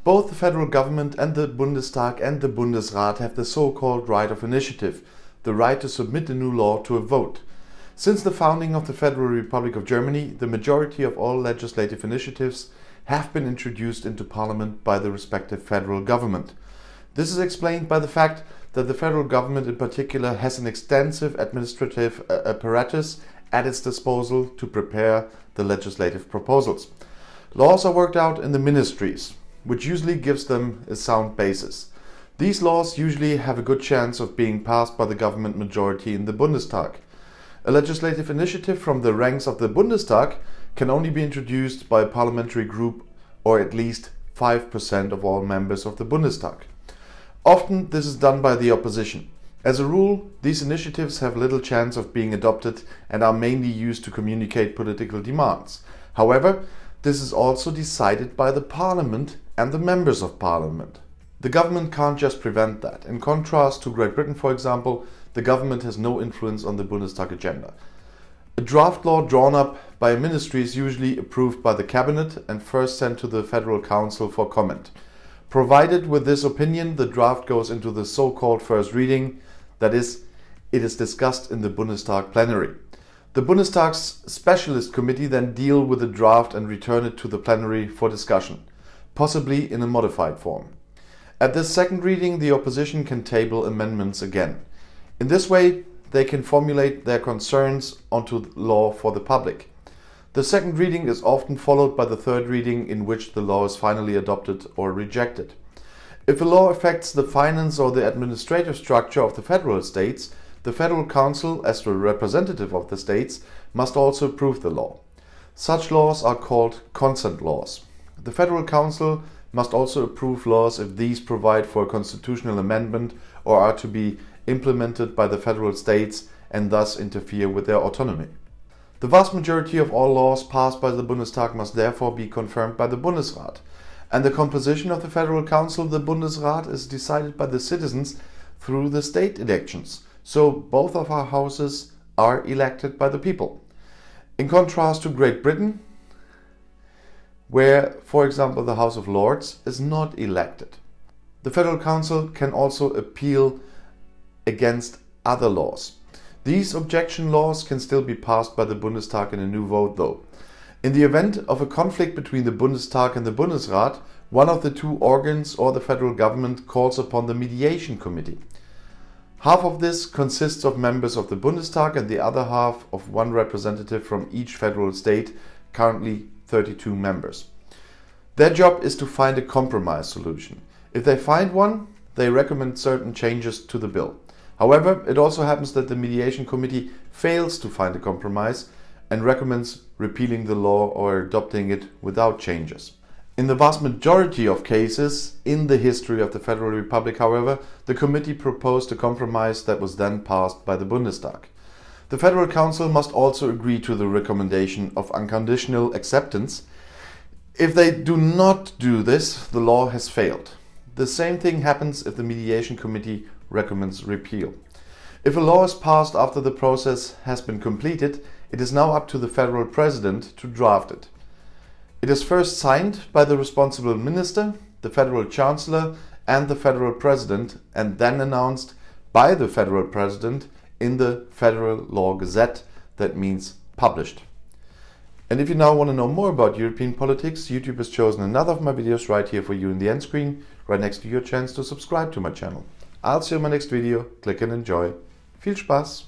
Both the federal government and the Bundestag and the Bundesrat have the so-called right of initiative, the right to submit a new law to a vote. Since the founding of the Federal Republic of Germany, the majority of all legislative initiatives have been introduced into Parliament by the respective federal government. This is explained by the fact that the federal government in particular has an extensive administrative apparatus at its disposal to prepare the legislative proposals. Laws are worked out in the ministries, which usually gives them a sound basis. These laws usually have a good chance of being passed by the government majority in the Bundestag. A legislative initiative from the ranks of the Bundestag can only be introduced by a parliamentary group or at least 5% of all members of the Bundestag. Often this is done by the opposition. As a rule, these initiatives have little chance of being adopted and are mainly used to communicate political demands. However, this is also decided by the Parliament and the members of Parliament. The government can't just prevent that. In contrast to Great Britain, for example, the government has no influence on the Bundestag agenda. A draft law drawn up by a ministry is usually approved by the cabinet and first sent to the Federal Council for comment. Provided with this opinion, the draft goes into the so-called first reading, that is, it is discussed in the Bundestag plenary. The Bundestag's specialist committee then deal with the draft and return it to the plenary for discussion, possibly in a modified form. At this second reading, the opposition can table amendments again. In this way, they can formulate their concerns onto law for the public. The second reading is often followed by the third reading, in which the law is finally adopted or rejected. If a law affects the finance or the administrative structure of the federal states, the Federal Council, as the representative of the states, must also approve the law. Such laws are called consent laws. The Federal Council must also approve laws if these provide for a constitutional amendment or are to be implemented by the federal states and thus interfere with their autonomy. The vast majority of all laws passed by the Bundestag must therefore be confirmed by the Bundesrat. And the composition of the Federal Council, the Bundesrat, is decided by the citizens through the state elections. So both of our houses are elected by the people. In contrast to Great Britain, where, for example, the House of Lords is not elected. The Federal Council can also appeal against other laws. These objection laws can still be passed by the Bundestag in a new vote, though. In the event of a conflict between the Bundestag and the Bundesrat, one of the two organs or the federal government calls upon the Mediation Committee. Half of this consists of members of the Bundestag and the other half of one representative from each federal state, currently 32 members. Their job is to find a compromise solution. If they find one, they recommend certain changes to the bill. However, it also happens that the Mediation Committee fails to find a compromise and recommends repealing the law or adopting it without changes. In the vast majority of cases in the history of the Federal Republic, however, the committee proposed a compromise that was then passed by the Bundestag. The Federal Council must also agree to the recommendation of unconditional acceptance. If they do not do this, the law has failed. The same thing happens if the Mediation Committee recommends repeal. If a law is passed after the process has been completed, it is now up to the Federal President to draft it. It is first signed by the responsible minister, the Federal Chancellor and the Federal President, and then announced by the Federal President in the Federal Law Gazette, that means published. And if you now want to know more about European politics, YouTube has chosen another of my videos right here for you in the end screen, right next to your chance to subscribe to my channel. I'll see you in my next video. Click and enjoy. Viel Spaß!